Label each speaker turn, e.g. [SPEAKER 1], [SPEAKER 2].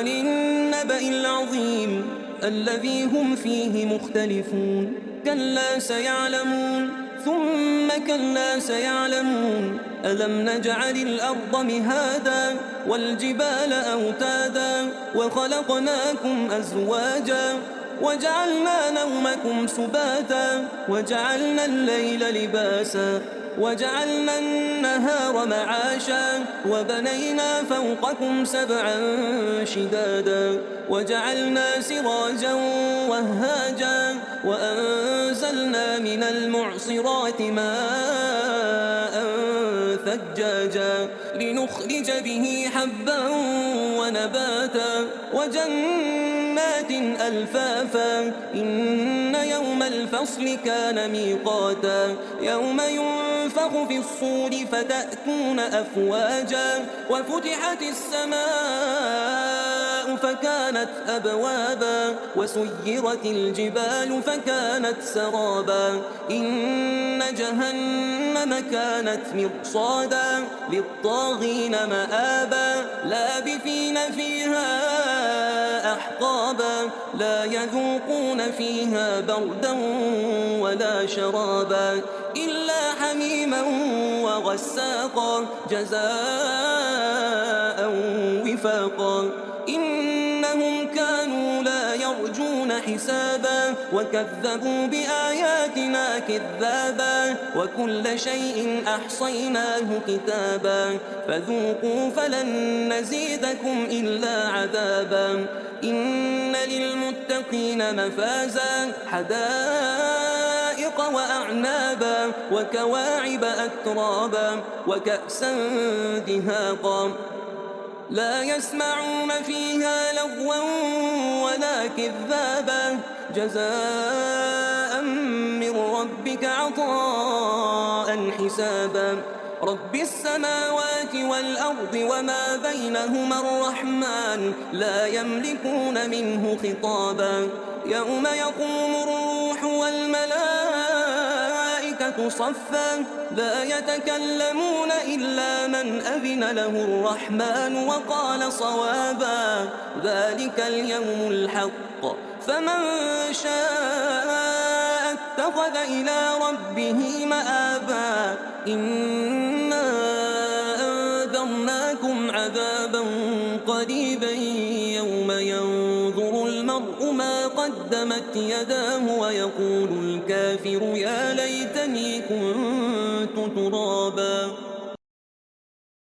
[SPEAKER 1] عن النبأ العظيم الذي هم فيه مختلفون كلا سيعلمون ثم كلا سيعلمون ألم نجعل الأرض مهادا والجبال أوتادا وخلقناكم أزواجا وجعلنا نومكم سباتا وجعلنا الليل لباسا وجعلنا النهار معاشا وبنينا فوقكم سبعا شدادا وجعلنا سراجا وهاجا وأنزلنا من المعصرات ماء ثجاجا لنخرج به حبا ونباتا وجنات ألفافا إن يوم الفصل كان ميقاتا يوم ينفخ في الصور فتأتون أفواجا وفتحت السماء فكانت أبوابا وسيرت الجبال فكانت سرابا إن جهنم كانت مرصادا للطاغين مآبا لابثين فيها أحقابا لا يذوقون فيها بردا ولا شرابا إلا حميما وغساقا جزاء وفاقا إنهم كانوا لا يرجون حسابا وكذبوا بآياتنا كذابا وكل شيء أحصيناه كتابا فذوقوا فلن نزيدكم إلا عذابا إن للمتقين مفازا حدائق وأعنابا وكواعب أترابا وكأسا دهاقا لا يسمعون فيها لغوا ولا كذابا جزاء من ربك عطاء حسابا رب السماوات والأرض وما بينهما الرحمن لا يملكون منه خطابا يوم يقوم الروح والملائكة صفا لا يتكلمون إلا من أذن له الرحمن وقال صوابا ذلك اليوم الحق فمن شاء اتخذ إلى ربه مآبا إنا أنذرناكم عذابا قريبا يوم ينظر المرء ما قدمت يداه ويقول الكافر يا ليتني كنت ترابا